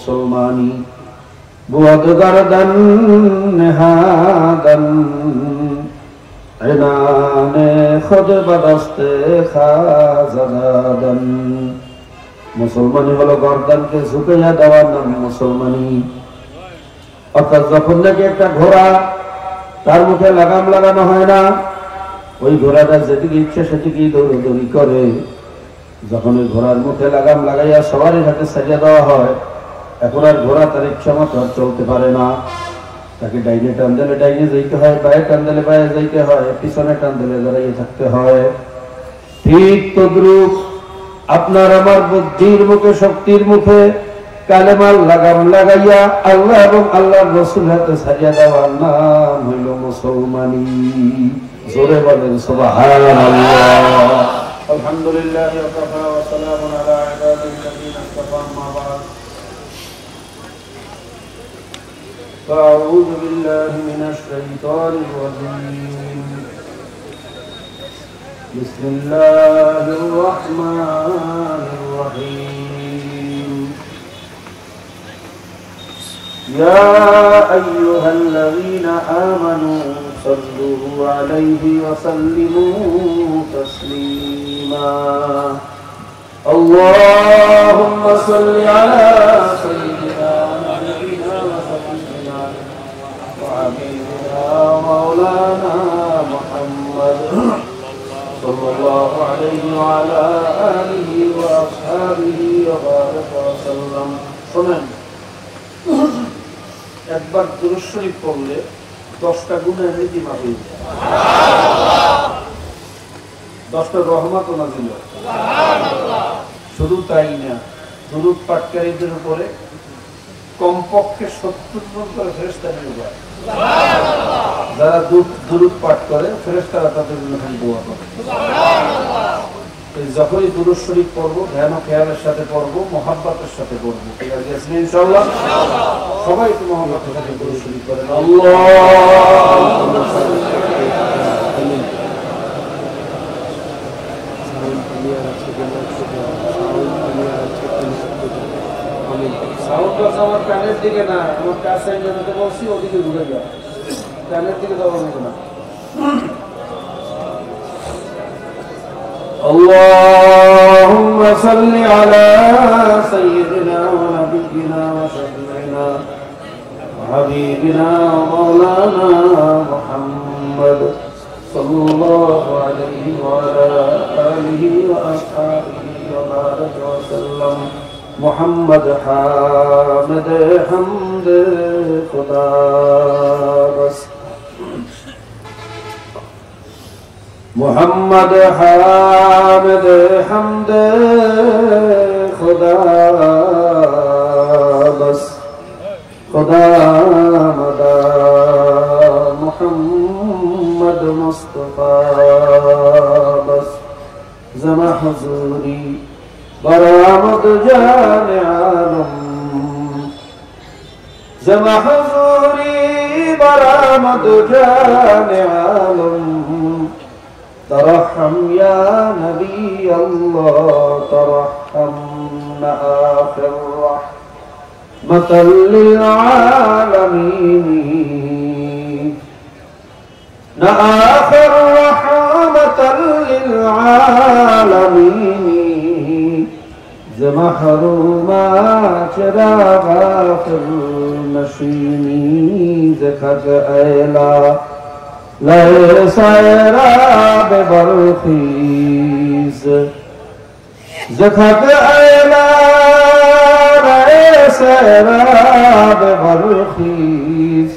मुसलमानी बुअद गर्दन नहादन इनाने खुद बदस्ते खाज़दादन मुसलमानी हलो गर्दन के झुकिয়ে দেওয়ার নাম মুসলমানি। অর্থাৎ যখন নাকি একটা ঘোড়া তার মুখে লাগাম লাগানো হয় না, ওই ঘোড়াটা যেদিকে ইচ্ছে সেদিকেই দৌড়াদৌড়ি করে। যখন ওই ঘোড়ার মুখে লাগাম লাগাইয়া সবারই হাতে ছাড়িয়ে দেওয়া হয়, এখন আর ঘোড়া তার ইচ্ছা মতো আর চলতে পারে না। তাকে ডাইনে টান দিলে ডাইনে যাইতে হয়, বায়ে টান দিলে বায়ে যাইতে হয়, পিছনে টান দিলে দাঁড়িয়ে থাকতে হয়। ঠিক তদ্রূপ আপনার আমার বুদ্ধির মুখে শক্তির মুখে কালেমার লাগাম লাগাইয়া আল্লাহ এবং আল্লাহর রাসূল হাতে ছাড়িয়ে দেওয়ার নাম হইল মুসলমানি। জোরে বলেন সুবহানাল্লাহ। আলহামদুলিল্লাহ ওয়া সালামুন আলা ইবাদিল্লাযিনা ইসতাফা আম্মা বা'দ। أعوذ بالله من الشيطان الرجيم. بسم الله الرحمن الرحيم. يا أيها الذين آمنوا صلوا عليه وسلموا تسليما. اللهم صل على سيدنا مولانا محمد صلى الله عليه وعلى آله وأصحابه وبارك وسلم. শুনেন, একবার দুরূদ শরীফ পড়লে 10টা গুনাহ নেকি মাফ হয়ে যায়, 10টা রহমত নাযিল হয়। সুবহানাল্লাহ। শুধু তাই না, দুরূদ পাঠকারীদের উপরে কমপক্ষে 70 জন করে ফেরেশতা নিয়োগ হয়। যারা দুরূদ পাঠ করে ফেরেশতারা তাদের জন্য দোয়া করে। যখনই দুরূদ শরীফ পড়বো ধ্যান ও খেয়ালের সাথে পড়বো, মুহাব্বতের সাথে পড়বো। ঠিক আছে ইনশাআল্লাহ? সবাই একটু মুহাব্বতের সাথে দুরূদ শরীফ করেন। আল্লাহুম্মা সাল্লি সাউন্ড আমার কানের দিকে না, আমার কাছে যেতে বলছি ওদিকে ঘুরে যাও, কানের দিকে যাওয়া হবে না। اللهم صل على سيدنا ونبينا وشفيعنا وحبيبنا ومولانا محمد صلى الله عليه وعلى آله وأصحابه وبارك وسلم. محمد حامد حمد خدا بس. محمد حامد حمد خدا بس. خدا مدا محمد مصطفى بس. زما حضوری برآمد جان عالم. زما حضوری برآمد جان عالم. ترحم يا نبي الله ترحم آخر رحمة للعالمين. آخر رحمة للعالمين. محرومات چراغ آخر نشینی زخت ایلا لئے سیراب برخیز. زخت ایلا لئے سیراب برخیز.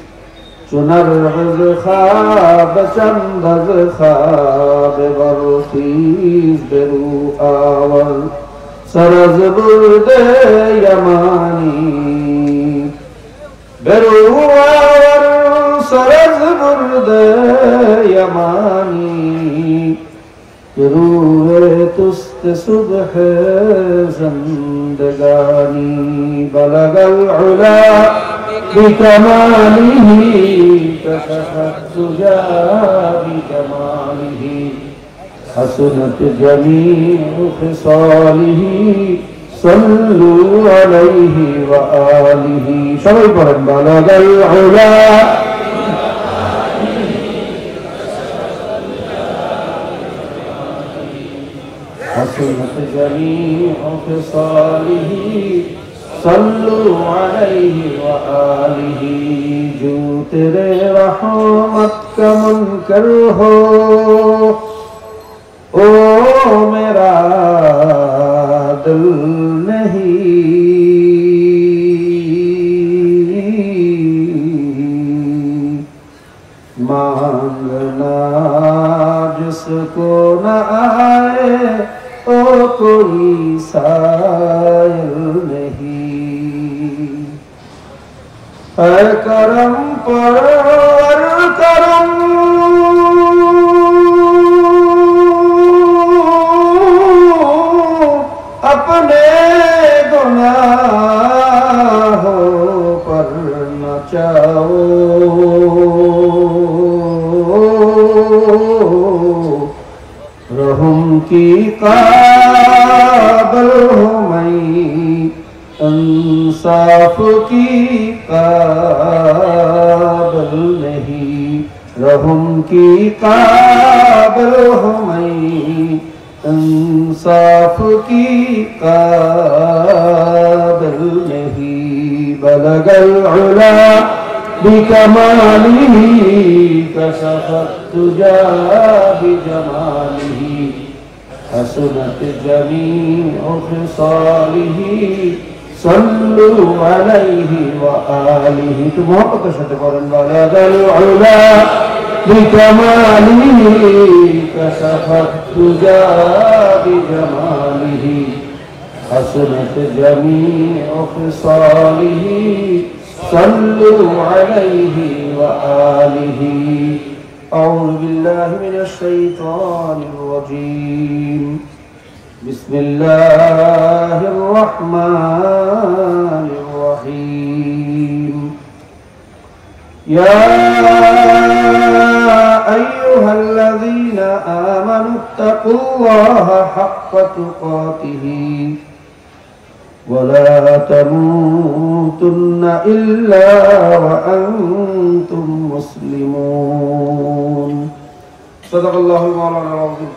چنر از خواب چند از خواب برخیز. برو آور سرز برد یمانی. برو آور سرز برد یمانی. روح تست صبح زندگانی. بلغ العلا بكماله كشف الدجى بكماله. حسنت جميع خصاله সাল্লু আলাইহি ওয়া আলিহি। সবাই পড়েন বালাগাল উলা حسنت جميع خصاله صلوا عليه وآله جو تیرے رحمت کا منکر ہو او میرا دل نہیں مانگنا جس کو نہ آئے او کوئی سائل نہیں اے کرم پر کرم اپنے گناہوں پر نہ چاہو رحم کی قابل ہوں میں انصاف کی قابل نہیں رحم کی قابل ہوں میں انصاف کی قابل نہیں بلغ العلا بکمالہ کشف الدجى بجماله حسنت جميع خصاله صلوا عليه وآله تو محبت سے قرآن والا العلا بكماله كشف الدجى بجماله حسنت جميع خصاله صلوا عليه وآله أعوذ بالله من الشيطان الرجيم بسم الله الرحمن الرحيم يا أيها الذين آمنوا اتقوا الله حق تقاته ولا تموتن إلا وأنتم مسلمون صدق الله مولانا العظيم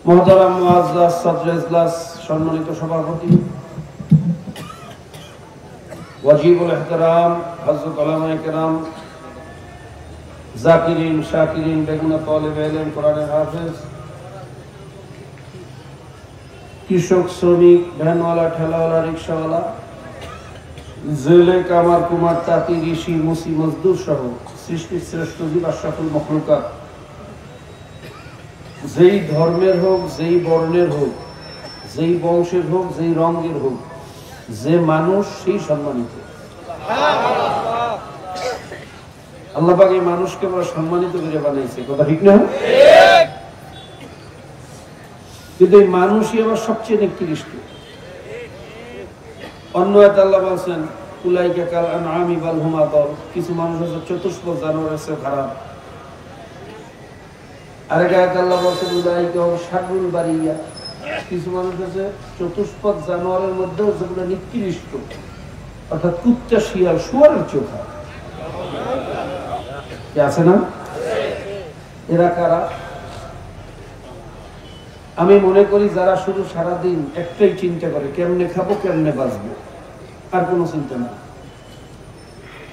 মোহতারাম মুআজ্জাজ সদর ইজলাস সম্মানিত সভাপতি ওয়াজিবুল ইহতিরাম হযরত উলামায়ে কেরাম জাকিরিন শাকিরিন বেগুনা তালিবে ইলম কোরআনের হাফেজ কৃষক শ্রমিক ভ্যানওয়ালা ঠেলাওয়ালা রিকশাওয়ালা জেলে কামার কুমার তাঁতি ঋষি মুসি মজদুর সহ সৃষ্টির শ্রেষ্ঠ জীব আশরাফুল মখলুকাত যেই ধর্মের হোক যেই বর্ণের হোক যেই বংশের হোক যেই রঙের হোক যে মানুষ সেই সম্মানিত আল্লাহ পাক এই মানুষকে বড় সম্মানিত করে বানাইছে কথা ঠিক না কিন্তু এই মানুষই আবার সবচেয়ে নিকৃষ্ট অন্য আয়াতে আল্লাহ বলেন উলাইকা কাল আনআমি বাল হুম আদাল কিছু মানুষ আছে চতুষ্পদ জানোয়ারের চেয়ে খারাপ আরেক আয়াতে আল্লাহ বলেন উলাইকা হুম শাররুল বারিয়া কিছু মানুষ আছে চতুষ্পদ জানোয়ারের মধ্যে যেগুলো নিকৃষ্ট অর্থাৎ কুত্তা শিয়াল শুয়োরের চোখা কি আছে না এরা কারা আমি মনে করি যারা শুধু সারাদিন একটাই চিন্তা করে কেমনে খাবো কেমনে বাঁচবো আর কোনো চিন্তা নেই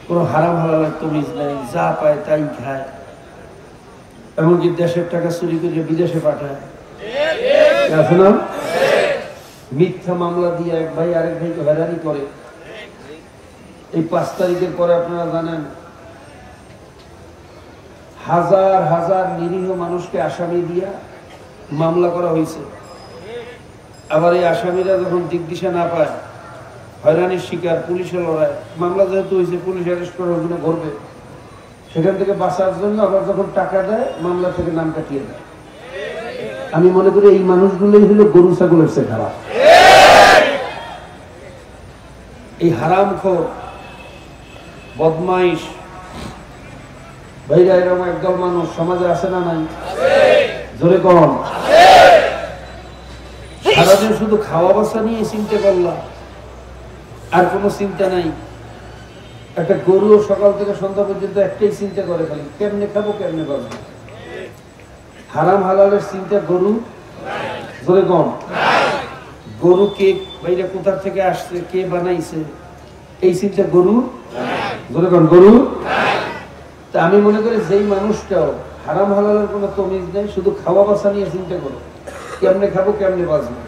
কোনো হারাম হালালের তমিজ নেই যা পায় তাই খায় এমনকি দেশের টাকা চুরি করে বিদেশে পাঠায় আছে না মিথ্যা মামলা দিয়ে এক ভাই আরেক ভাইকে হয়রানি করে এই 5 তারিখের পরে আপনারা জানেন হাজার হাজার নিরীহ মানুষকে আসামি দিয়া মামলা করা হয়েছে আবার এই আসামিরা যখন দিক দিশা না পায় হয়রানির শিকার পুলিশের লড়াই মামলা যেহেতু হয়েছে পুলিশ অ্যারেস্ট করার জন্য করবে সেখান থেকে বাঁচার জন্য আবার যখন টাকা দেয় মামলা থেকে নাম কাটিয়ে দেয় আমি মনে করি এই মানুষগুলোই হলো গরু ছাগলের চেয়ে খারাপ এই হারামখোর বদমাইশ ভাইরা এরকম একদল মানুষ সমাজে আছে না নাই? জোরে কন। সারাদিন শুধু খাওয়া বাসা নিয়ে চিন্তা করলাম, আর কোনো চিন্তা নাই। একটা গরু সকাল থেকে সন্ধ্যা পর্যন্ত একটাই চিন্তা করে, খালি কেমনে খাবো কেমনে করবো। হারাম হালালের চিন্তা গরু, জোরে কম। গরু কে বাইরে কোথা থেকে আসছে, কে বানাইছে, এই চিন্তা গরু, জোরে কম গরু। তা আমি মনে করি যেই মানুষটাও হারাম হালালের কোনো তমিজ নেই, শুধু খাওয়া বাসা নিয়ে চিন্তা করো, কেমনে খাবো কেমনে বাঁচবো,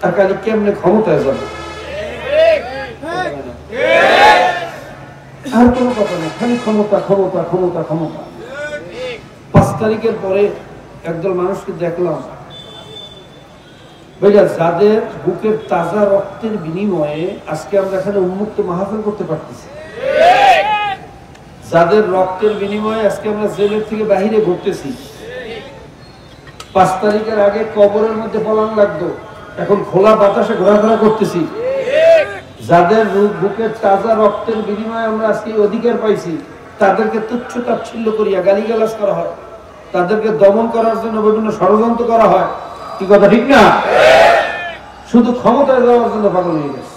আর খালি কেমনে ক্ষমতায় যাবো, আর কোনো কথা নেই, খালি ক্ষমতা ক্ষমতা ক্ষমতা ক্ষমতা। 5 তারিখের পরে একদল মানুষকে দেখলাম, ভাইয়া যাদের বুকের তাজা রক্তের বিনিময়ে আজকে আমরা এখানে উন্মুক্ত মাহফিল করতে পারতেছি, যাদের রক্তের বিনিময়ে আজকে আমরা জেলের থেকে বাহিরে ঘুরতেছি। 5 তারিখের আগে কবরের মধ্যে পলান লাগতো, এখন খোলা বাতাসে ঘোরাফেরা করতেছি। যাদের বুকের তাজা রক্তের বিনিময়ে আমরা আজকে অধিকার পাইছি, তাদেরকে তুচ্ছ তাচ্ছিল্য করিয়া গালিগালাজ করা হয়, তাদেরকে দমন করার জন্য বিভিন্ন ষড়যন্ত্র করা হয়। কি কথা ঠিক না? শুধু ক্ষমতায় যাওয়ার জন্য পাগল হয়ে গেছে।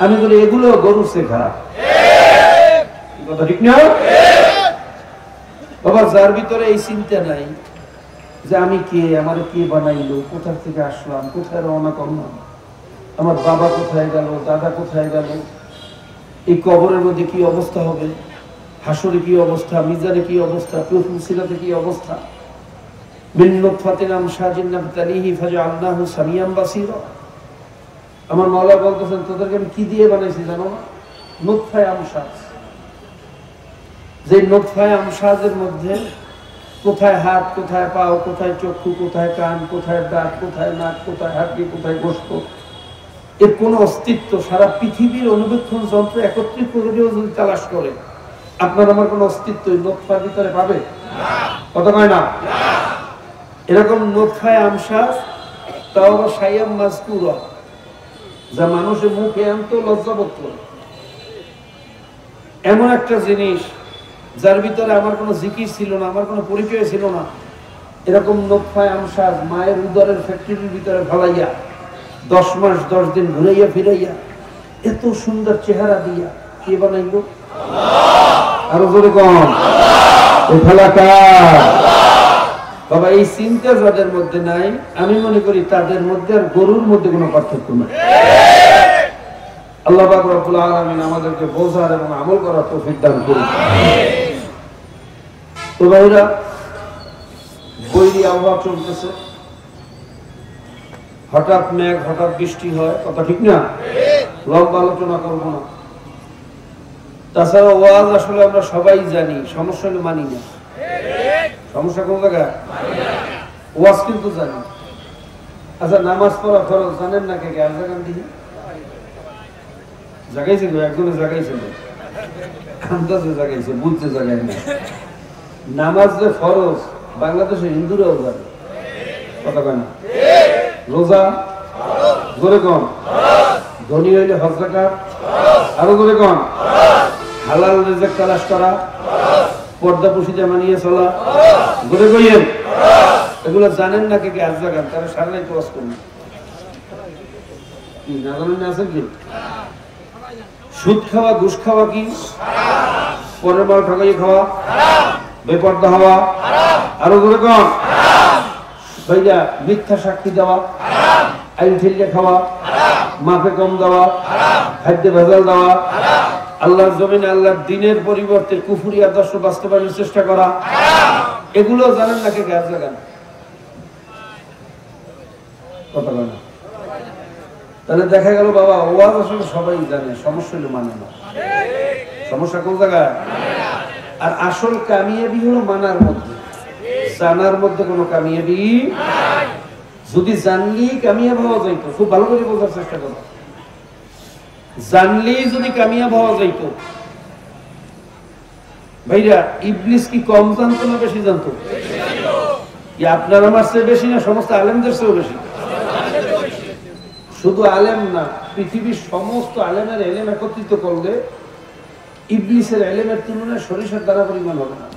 আমি বলি এগুলো গরুর চেয়ে খারাপ। কথা ঠিক না বাবা? যার ভিতরে এই চিন্তা নাই যে আমি কে, আমার কে বানাইলো, কোথা থেকে আসলাম, কোথায় রওনা করলাম, আমার বাবা কোথায় গেল, দাদা কোথায় গেল, এই কবরের মধ্যে কি অবস্থা হবে, হাসরে কি অবস্থা, মিজানে কি অবস্থা, ফুলসিরাতে কি অবস্থা। মিন নুতফাতিন আমশাজিন নাবতালিহি ফাজআলনাহু সামিয়াম বাসীরা। আমার মাওলা বলতেছেন তোদেরকে আমি কি দিয়ে বানাইছি জানো না? নুতফায়ে আমশাজ। যে নুতফায়ে আমশাজের মধ্যে কোথায় হাত, কোথায় পা, কোথায় চক্ষু, কোথায় কান, কোথায় দাঁত, কোথায় নাক, কোথায় হাড্ডি, কোথায় গোশত, এর কোন অস্তিত্ব সারা পৃথিবীর অনুবীক্ষণ যন্ত্র একত্রিত করেও যদি তালাশ করে, আপনার আমার কোন অস্তিত্ব নুতফার ভিতরে পাবে? কথা কয় না? এরকম নুতফায়ে আমশাজ, তাও আবার শাইয়াম মাযকুরা, যা মানুষের মুখে আনতো লজ্জাবোধ করে। এমন একটা জিনিস যার ভিতরে আমার কোনো জিকির ছিল না, আমার কোনো পরিচয় ছিল না। এরকম নুতফায়ে আমশাজ মায়ের উদরের ফ্যাক্টরির ভিতরে ফেলাইয়া 10 মাস 10 দিন ঘুরাইয়া ফিরাইয়া এত সুন্দর চেহারা দিয়া কে বানাইল? আরো জোরে কম। বাবা এই চিন্তা যাদের মধ্যে নাই, আমি মনে করি তাদের মধ্যে আর গরুর মধ্যে কোনো পার্থক্য নাই। আল্লাহ পাক রব্বুল আলামিন আমাদেরকে বোঝার এবং আমল করার তৌফিক দান করুন। তো ভাইরা, বৈরী আবহাওয়া চলতেছে, হঠাৎ মেঘ, হঠাৎ বৃষ্টি হয়, কথা ঠিক না? লম্বা আলোচনা করব না। তাছাড়া ওয়াজ আসলে আমরা সবাই জানি, সমস্যা হলে মানি না। সমস্যা কোন জায়গায়? ওয়াজ কিন্তু জানি। আচ্ছা, নামাজ পড়া ফরজ জানেন না কে কে? আর জায়গা দিই জাগাইছে, একজনে জাগাইছে, আন্দাজে জাগাইছে, বুঝতে জাগাই না। নামাজ যে ফরজ বাংলাদেশে হিন্দুরাও জানে, কথা কয় না? রোজা জোরে কম। ধনী হইলে হজ যাকাত, আরো জোরে কম। হালাল রিজিক তালাশ করা, পর্দা পুশিদা মানিয়ে চলা, জোরে কইয়েন। এগুলো জানেন না কে কে? আজ জাগান, তারা সারা রাত ওয়াজ করুন। কি না জানেন? আছে কি? সুদ খাওয়া, ঘুষ খাওয়া কি? পরের মাল ঠকাই খাওয়া, বেপর্দা হওয়া, আরো জোরে কম। ভাইয়া মিথ্যা সাক্ষী দেওয়া, আইন ঠেলিয়ে খাওয়া, মাফে কম দেওয়া, খাদ্যে ভেজাল দেওয়া, আল্লাহর জমিনে আল্লাহর দ্বীনের পরিবর্তে কুফরি আদর্শ বাস্তবায়নের চেষ্টা করা, এগুলো জানেন না কে কে? আর জানেন? কথা বলে না। তাহলে দেখা গেল বাবা ওয়াজ আসলে সবাই জানে, সমস্যা হলো মানে না। সমস্যা কোন জায়গায়? আর আসল কামিয়াবি হলো মানার মধ্যে, জানার মধ্যে কোনো কামিয়াবি নাই। যদি জানলি কামিয়াব হওয়া যাইত, খুব ভালো করে বোঝার চেষ্টা করো, জানলি যদি কামিয়াব হওয়া যাইত। ভাইরা, ইবলিস কি কম জানতো না বেশি জানতো? আপনার আমার চেয়ে বেশি না, সমস্ত আলেমদের চেয়েও বেশি। শুধু আলেম না, পৃথিবীর সমস্ত আলেমের এলেম একত্রিত করলে ইবলিসের এলেমের তুলনায় সরিষার দ্বারা পরিমাণ হবে না।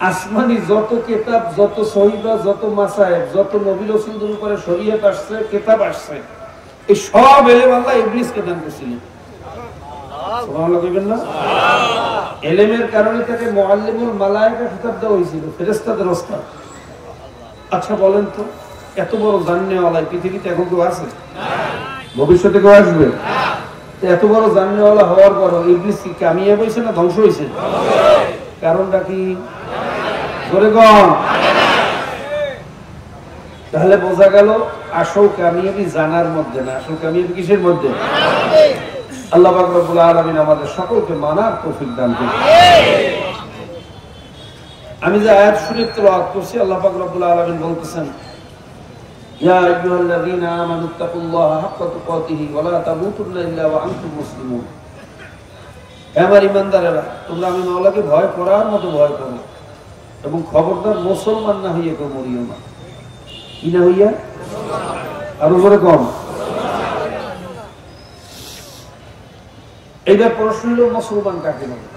আসমানি যত কিতাব, যত সহিবা, যত মাসায়েব, যত নবী রাসূলদের উপরে শরীয়ত আসছে, কিতাব আসছে, এই সব এলেম আল্লাহ ইবলিসকে দান করেছিলেন। সুবহানাল্লাহ কইবেন না? এলেমের কারণে তাকে মুআল্লিমুল মালায়েকা খেতাব দেওয়া হয়েছিল, ফেরেশতাদের ওস্তাদ। আচ্ছা বলেন তো, এত বড় জাননেওয়ালা পৃথিবীতে এখন কেউ আছে? ভবিষ্যতে কেউ আসবে? এত বড় জাননেওয়ালা হওয়ার পর ইবলিস কি কামিয়াব হয়েছে না ধ্বংস হয়েছে? কারণটা কি? জোরে কম। তাহলে বোঝা গেল আসল কামিয়াবি জানার মধ্যে না, আসল কামিয়াবি কিসের মধ্যে? আল্লাহ পাক রব্বুল আলামিন আমাদের সকলকে মানার তৌফিক দান করুন। আমি যে আয়াত শরীফ তেলাওয়াত করছি, আল্লাহ পাক রব্বুল আলামিন বলতেছেন, ইয়া আইয়ুহাল্লাযীনা আমানুত্তাকুল্লাহা হাক্কা তুকাতিহি ওয়া লা তামুতুন্না ইল্লা ওয়া আনতুম মুসলিমুন। হে আমার ঈমানদারেরা, তোমরা আমি মাওলাকে ভয় করার মতো ভয় করো এবং খবরদার মুসলমান না হইয়া কেউ মরিও না। কি না হইয়া? আর উপরে কম। এইবার প্রশ্ন হলো, মুসলমান কাকে বলে?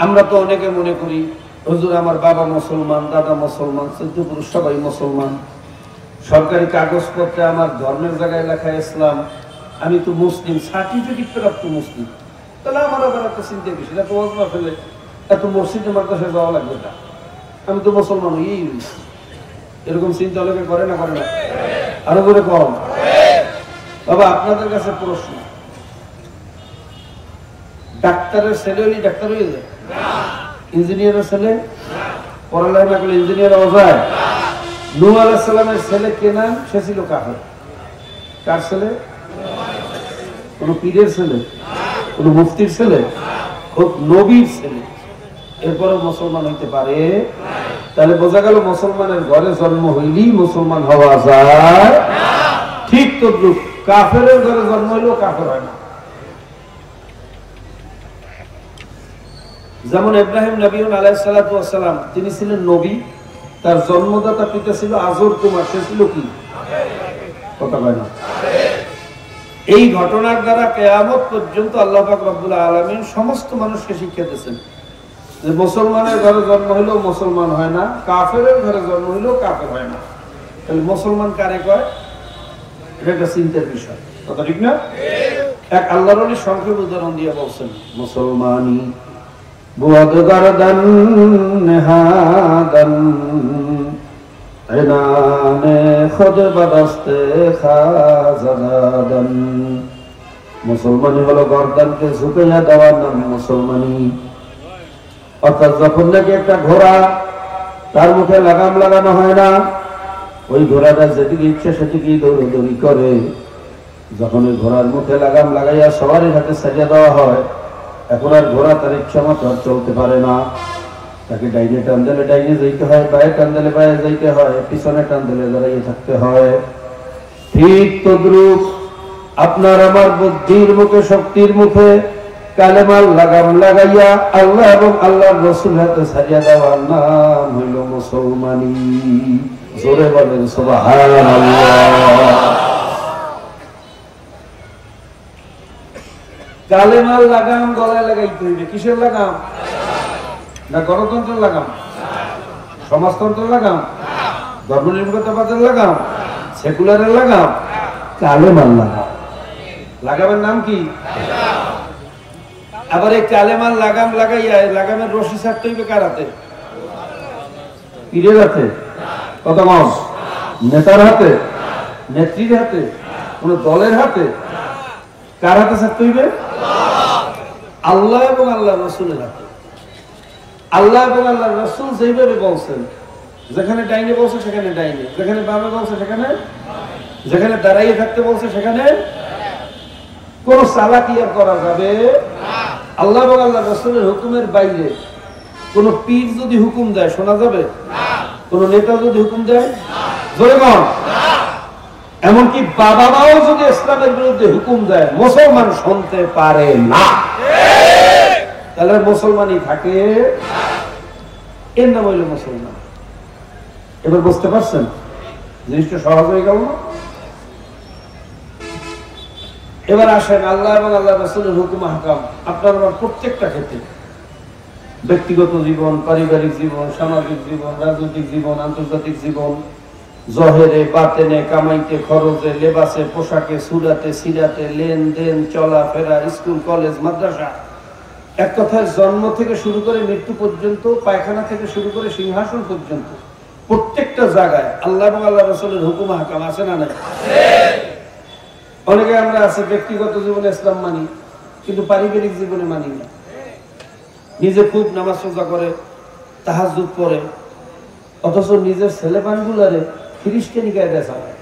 আমরা তো অনেকে মনে করি, হুজুর আমার বাবা মুসলমান, দাদা মুসলমান, চৌদ্দ পুরুষ সবাই মুসলমান, সরকারি কাগজপত্রে আমার ধর্মের জায়গায় লেখা ইসলাম, আমি তো মুসলিম, সার্টিফিকেট প্রাপ্ত মুসলিম। তাহলে আমার আবার একটা চিন্তা বেশি, এত ওয়াজমা ফেলে এত মসজিদে মাদ্রাসায় যাওয়া লাগবে না, আমি তো মুসলমান হইই। এরকম চিন্তা অনেকে করে না? করে না? আরো করে কম। বাবা আপনাদের কাছে প্রশ্ন, ডাক্তারের ছেলে হলে ডাক্তার হয়ে যায়? ইঞ্জিনিয়ারের ছেলে পড়ালেখা না করলে ইঞ্জিনিয়ার হওয়া যায়? নূহ আলাইহিস সালামের ছেলে কেনান, সে ছিল কাফের। কার ছেলে? কোন পীরের ছেলে, কোন মুফতির ছেলে, খুব নবীর ছেলে। এরপরেও মুসলমান হইতে পারে? তাহলে বোঝা গেল মুসলমানের ঘরে জন্ম হইলেই মুসলমান হওয়া যায়। ঠিক তদ্রুপ কাফেরের ঘরে জন্ম হইলেও কাফের হয় না। যেমন ইব্রাহিম নবী আলাইহিস সালাতু ওয়াস সালাম, তিনি ছিলেন নবী, তার জন্মদাতা পিতা ছিল আজর কুমার, সে ছিল কি? কথা কয় না? এই ঘটনার দ্বারা কিয়ামত পর্যন্ত আল্লাহ পাক রব্বুল আলামিন সমস্ত মানুষকে শিক্ষা দিয়েছেন যে মুসলমানের ঘরে জন্ম হইলেও মুসলমান হয় না, কাফেরের ঘরে জন্ম হইলেও কাফের হয় না। তাহলে মুসলমান কারে কয়? এটা একটা চিন্তার বিষয়, কথা ঠিক না? এক আল্লাহর ওলি সংক্ষেপ উদাহরণ দিয়ে বলছেন, মুসলমানি বুয়াদ গারদান নেহাদান এনানে খুদ বাদস্তে খাজাদান। মুসলমানি হলো গর্দানকে ঝুঁকাইয়া দেওয়ার নাম মুসলমানি। অর্থাৎ যখন নাকি একটা ঘোড়া, তার মুখে লাগাম লাগানো হয় না, ওই ঘোড়াটা যেদিকে ইচ্ছে সেদিকেই দৌড়দৌড়ি করে। যখন ওই ঘোড়ার মুখে লাগাম লাগাইয়া সবারই হাতে সাজিয়ে দেওয়া হয়, এখন আর ঘোড়া তার ইচ্ছা মতো আর চলতে পারে না। তাকে ডাইনে টান দিলে ডাইনে যাইতে হয়, বায়ে টান দিলে বায়ে যাইতে হয়, পিছনে টান দিলে দাঁড়িয়ে থাকতে হয়। ঠিক তদ্রুপ আপনার আমার বুদ্ধির মুখে, শক্তির মুখে কালেমার লাগাম লাগাইয়া আল্লাহ এবং আল্লাহর রাসূল হাতে সাজিয়ে দেওয়ার নাম হইল মুসলমানি। জোরে বলেন সুবহানাল্লাহ। কালেমার লাগাম গলায় লাগাইতে হইবে। কিসের লাগাম? না গণতন্ত্রের লাগাম, সমাজতন্ত্রের লাগাম, ধর্মনিরপেক্ষতাবাদের লাগাম, সেকুলারের লাগাম, কালেমার লাগাম। লাগামের নাম কি? আবার এই কালেমার লাগাম লাগাইয়া লাগামের রশি ছাড়তে হইবে কার হাতে? পীরের হাতে? কত কম? নেতার হাতে, নেত্রীর হাতে, কোন দলের হাতে? কার হাতে ছাড়তে হইবে? আল্লাহ এবং আল্লাহ রাসূলের হাতে। আল্লাহ এবং আল্লাহ রাসূল যেভাবে বলছেন, যেখানে ডাইনে বলছে সেখানে ডাইনে, যেখানে বামে বলছে সেখানে, যেখানে দাঁড়াইয়ে থাকতে বলছে সেখানে। কোন চালাকি আর করা যাবে? আল্লাহ এবং আল্লাহ রাসূলের হুকুমের বাইরে কোন পীর যদি হুকুম দেয় শোনা যাবে? কোন নেতা যদি হুকুম দেয়? জোরে বল। এমনকি বাবা মাও যদি ইসলামের বিরুদ্ধে হুকুম দেয়, মুসলমান শুনতে পারে না। তাহলে মুসলমানই থাকে, এর নাম হইল মুসলমান। এবার বুঝতে পারছেন? জিনিসটা সহজ হয়ে গেল না? এবার আসেন আল্লাহ এবং আল্লাহ রাসূলের হুকুম আহকাম আপনার আমার প্রত্যেকটা ক্ষেত্রে, ব্যক্তিগত জীবন, পারিবারিক জীবন, সামাজিক জীবন, রাজনৈতিক জীবন, আন্তর্জাতিক জীবন, জহেরে বাতেনে, কামাইতে খরচে, লেবাসে পোশাকে, সুরাতে সিরাতে, লেনদেন, চলাফেরা, স্কুল কলেজ মাদ্রাসা, এক কথায় জন্ম থেকে শুরু করে মৃত্যু পর্যন্ত, পায়খানা থেকে শুরু করে সিংহাসন পর্যন্ত প্রত্যেকটা জায়গায় আল্লাহ এবং আল্লাহ রাসূলের হুকুম আহকাম আছে না নাই? অনেকে আমরা আছে ব্যক্তিগত জীবনে ইসলাম মানি কিন্তু পারিবারিক জীবনে মানি না। নিজে খুব নামাজ রোজা করে, তাহাজ্জুদ পড়ে, অথচ নিজের ছেলেপানগুলারে খ্রিস্টানি কায়দায় চালায়।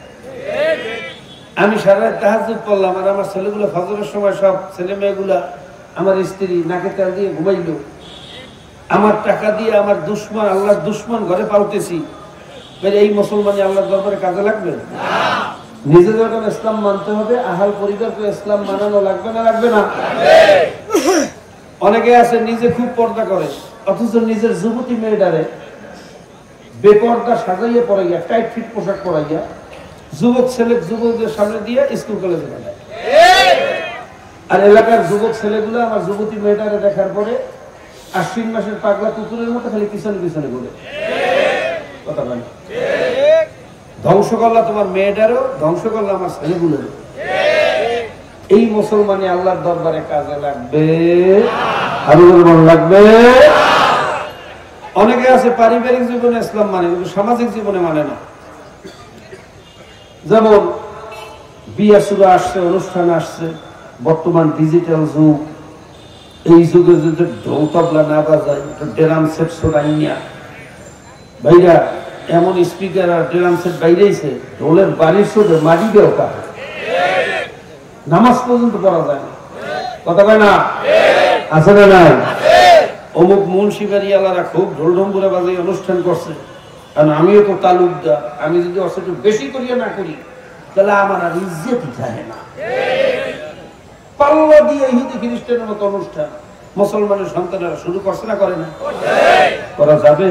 আমি সারা রাত তাহাজ্জুদ পড়লাম আর আমার ছেলেগুলো ফজরের সময় সব ছেলে মেয়েগুলা, আমার স্ত্রী নাকে তেল দিয়ে ঘুমাইল, আমার টাকা দিয়ে আমার দুশ্মন, আল্লাহর দুশ্মন ঘরে পালতেছি, এই মুসলমানি আল্লাহর দরবারে কাজে লাগবে? নিজে যখন ইসলাম মানতে হবে, আহাল পরিবারকে ইসলাম মানানো লাগবে না? লাগবে না? অনেকে আছে নিজে খুব পর্দা করে অথচ নিজের যুবতী মেয়েটারে বেপর্দা সাজাইয়া পড়াইয়া, টাইট ফিট পোশাক পরাইয়া যুবক ছেলে যুবকদের সামনে দিয়ে স্কুল কলেজে পাঠায়। আর এলাকার যুবক ছেলেগুলো আমার যুবতী মেয়েটারে দেখার পরে আশ্বিন মাসের পাগলা কুকুরের মতো খালি পিছনে পিছনে ঘুরে। কথা বলে ধ্বংস করলা তোমার মেয়েটারও, ধ্বংস করলা আমার ছেলেগুলো। এই মুসলমানি আল্লাহর দরবারে কাজে লাগবে? লাগবে। অনেকে আছে পারিবারিক জীবনে ইসলাম মানে কিন্তু সামাজিক জীবনে মানে না। যেমন বিয়ে শুরু আসছে, অনুষ্ঠান আসছে, বর্তমান ডিজিটাল যুগ, এই যুগে যদি ঢোল তবলা না বাজায়, ড্রাম সেট শোনাইয়া ভাইরা এমন স্পিকার আর ড্রাম সেট বাইরেছে, ঢোলের বাড়ির সুদে মাটি দেও কা নামাজ পর্যন্ত পড়া যায় না। কথা কয় না? আছে না নাই? অমুক মুন্সিবাড়ি আলারা খুব ঢোল ঢম্বুরা বাজিয়ে অনুষ্ঠান করছে, কারণ আমিও তো তালুকদার, আমি যদি অসুখ বেশি করিয়া না করি তাহলে আমার আর ইজ্জতই থাকে না। পাল্লা দিয়ে ইহুদি খ্রিস্টানের মতো অনুষ্ঠান মুসলমানের সন্তানেরা শুরু করছে না? করে না? করা যাবে?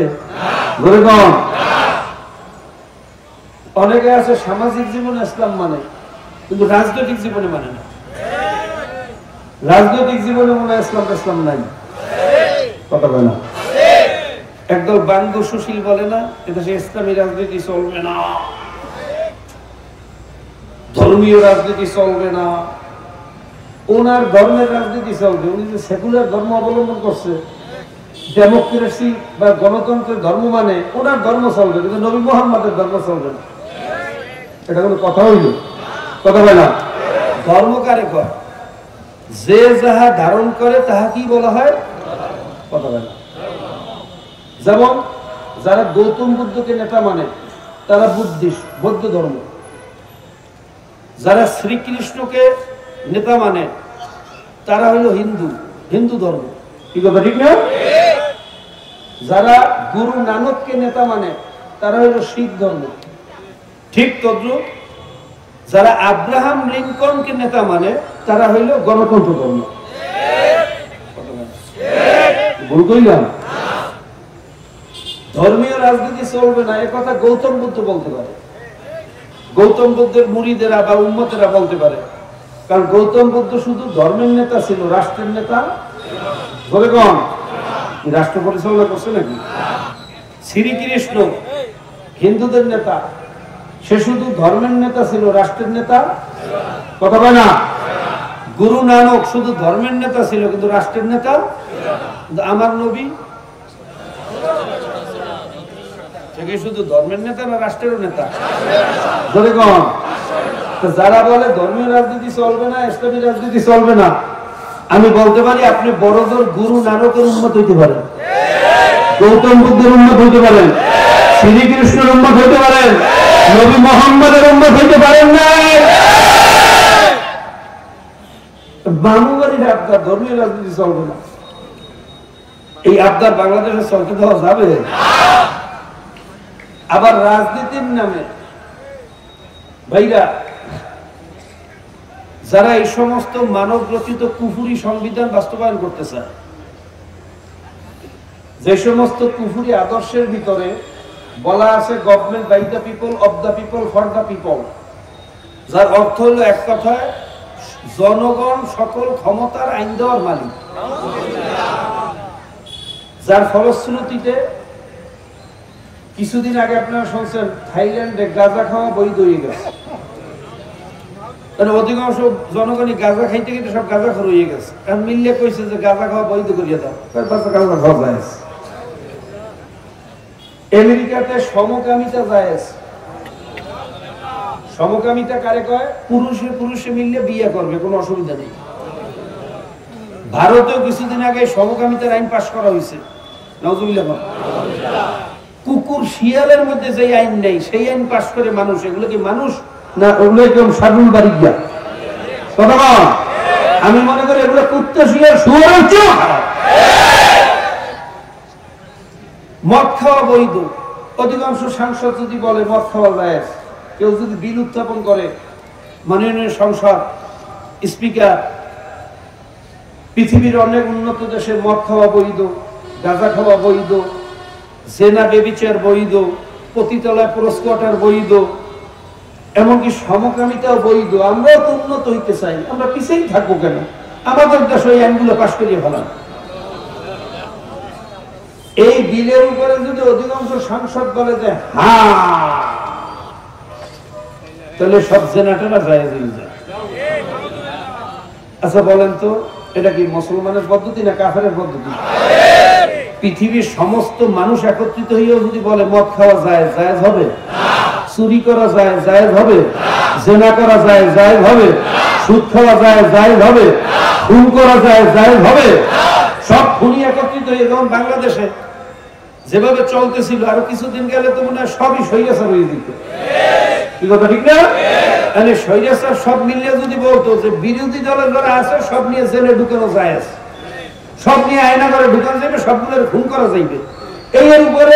অনেকে আছে সামাজিক জীবনে ইসলাম মানে কিন্তু রাজনৈতিক জীবনে মানে না। রাজনৈতিক জীবনে মনে হয় ইসলাম ইসলাম নাই। কথা বলে না? একদল বাঙ্গু সুশীল বলে না এদেশে ইসলামী রাজনীতি চলবে না, ধর্মীয় রাজনীতি চলবে না, ওনার ধর্মের রাজনীতি চলবে। উনি যে সেকুলার ধর্ম অবলম্বন করছে, ডেমোক্রেসি বা গণতন্ত্রের ধর্ম মানে ওনার ধর্ম চলবে, কিন্তু নবী মুহাম্মদের ধর্ম চলবে না। এটা কোনো কথা হইল? কথা বলে না? ধর্ম কারে কয়? যে যাহা ধারণ করে তাহা কি বলা হয়? কথা বলে না? যেমন যারা গৌতম বুদ্ধকে নেতা মানে তারা বুদ্ধিস্ট, বৌদ্ধ ধর্ম। যারা শ্রীকৃষ্ণকে নেতা মানে তারা হলো হিন্দু, হিন্দু ধর্ম। কি কথা ঠিক না? যারা গুরু নানককে নেতা মানে তারা হলো শিখ ধর্ম। ঠিক তদ্রুপ যারা আব্রাহাম লিঙ্কনকে নেতা মানে তারা হইল গণতন্ত্র ধর্ম। ভুল কইলাম? ধর্মীয় রাজনীতি চলবে না এ কথা গৌতম বুদ্ধ বলতে পারে, গৌতম বুদ্ধের মুরিদেরা বা উম্মতেরা বলতে পারে, কারণ গৌতম বুদ্ধ শুধু ধর্মের নেতা ছিল, রাষ্ট্রের নেতা বলে কোন রাষ্ট্র পরিচালনা করছে নাকি? শ্রীকৃষ্ণ হিন্দুদের নেতা, সে শুধু ধর্মের নেতা ছিল, রাষ্ট্রের নেতা। কথা বলে না? গুরু নানক শুধু ধর্মের নেতা ছিল কিন্তু রাষ্ট্রের নেতা। আমার নবী শুধু ধর্মের নেতা না রাষ্ট্রের নেতা? যারা বলে ধর্মীয় রাজনীতি চলবে না, ইসলামী রাজনীতি চলবে না, আমি বলতে পারি আপনি বড় জোর গুরু নানকের উন্মত হইতে পারেন, গৌতম বুদ্ধের উন্মত হইতে পারেন, শ্রীকৃষ্ণের উন্মত হইতে পারেন, নবী মুহাম্মদের উন্মত হইতে পারেন না। বাঙালির আবদার ধর্মীয় রাজনীতি চলবে না, এই আবদার বাংলাদেশে চলতে দেওয়া যাবে? আবার রাজনীতির নামে ভাইরা যারা এই সমস্ত মানব রচিত কুফুরি সংবিধান বাস্তবায়ন করতে চায়, যে সমস্ত কুফুরি আদর্শের ভিতরে বলা আছে government by the people, of the people, for the people, যার অর্থ হলো এক কথায় জনগণ সকল ক্ষমতার আইন দেওয়ার মালিক। যার ফলশ্রুতিতে কিছুদিন আগে আপনারা শুনছেন থাইল্যান্ডে গাঁজা খাওয়া বৈধ হয়ে গেছে। অধিকাংশ জনগণই গাঁজা খাইতে গেলে সব গাঁজা খর হয়ে গেছে, কারণ মিললে কইছে যে গাঁজা খাওয়া বৈধ করিয়ে দাও, গাঁজা খাওয়া যায়। আমেরিকাতে সমকামিতা জায়েজ। সমকামিতা কারে কয়? পুরুষে পুরুষে মিললে বিয়ে করবে, কোনো অসুবিধা নেই। ভারতেও কিছুদিন আগে সমকামিতার আইন পাশ করা হয়েছে। নাউজুবিল্লাহ। কুকুর শিয়ালের মধ্যে যে আইন নেই সেই আইন পাশ করে মানুষ, এগুলো কি মানুষ না? ওগুলো একদম সাধুল বাড়ি গিয়া কথা। আমি মনে করি এগুলো কুত্তা শিয়াল শুয়োরের চেয়েও খারাপ। মদ খাওয়া বৈধ। অধিকাংশ সাংসদ যদি বলে মদ খাওয়া যায়, কেউ যদি বিল উত্থাপন করে, মাননীয় সংসদ স্পিকার, পৃথিবীর অনেক উন্নত দেশে মদ খাওয়া বৈধ, গাঁজা খাওয়া বৈধ, জেনা বেবিচার বৈধ, পতিতলা পুরস্কার বৈধ, এমনকি সমকামিতাও বৈধ। আমরাও তো উন্নত হইতে চাই, আমরা পিছিয়েই থাকবো কেন? আমাদের দেশ ওই আইনগুলো পাশ করিয়ে ফেলান। এই বিলের উপরে যদি অধিকাংশ সাংসদ বলে যে হ্যাঁ, তাহলে সব জেনাটেরা জায়েজ হয়ে যায়। আচ্ছা বলেন তো, এটা কি মুসলমানের পদ্ধতি না কাফেরের পদ্ধতি? পৃথিবীর সমস্ত মানুষ একত্রিত হইয়াও যদি বলে মদ খাওয়া যায়, জায়েজ হবে? চুরি করা যায়, জায়েজ হবে? জেনা করা যায়, জায়েজ হবে? সুদ খাওয়া যায়, জায়েজ হবে? খুন করা যায়, জায়েজ হবে? সব খুনি একত্রিত হয়ে যেমন বাংলাদেশে যেভাবে চলতেছিল, আরো কিছুদিন গেলে তো মনে হয় সবই স্বৈরাচার হয়ে দিত। কি কথা ঠিক না? মানে স্বৈরাচার সব মিলিয়ে যদি বলতো যে বিরোধী দলের যারা আছে সব নিয়ে জেলে ঢুকানো যায়, সব নিয়ে আয়না করে ঢুকানো যাবে, সবগুলোর খুন করা যাইবে, এর উপরে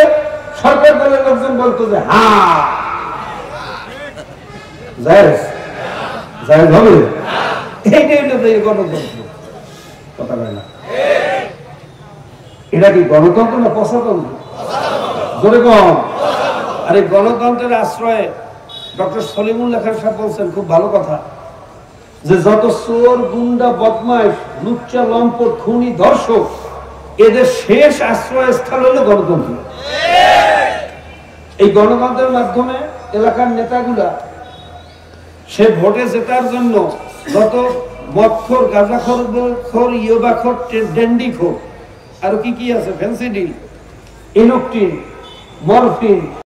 সরকার দলের লোকজন বলতো যে হ্যাঁ জায়েজ, জায়েজ হবে। এইটাই হলো গণতন্ত্র। কথা বলে না। এটা কি গণতন্ত্র না প্রজাতন্ত্র? জোরে কম। আরে গণতন্ত্রের আশ্রয়ে ডক্টর সলিমুল্লাহ খান সাহেব বলছেন খুব ভালো কথা, যে যত চোর, গুন্ডা, বদমাইশ, লুচ্চা, লম্পট, খুনি, ধর্ষক, এদের শেষ আশ্রয় স্থল হলো গণতন্ত্র। এই গণতন্ত্রের মাধ্যমে এলাকার নেতাগুলা সে ভোটে জেতার জন্য যত মদখোর, গাঁজাখোর, ইয়াবাখোর, ডেন্ডিখোর, আর কি কি আছে, ফেন্সিডিল, ইনোকটিন, মরফিন,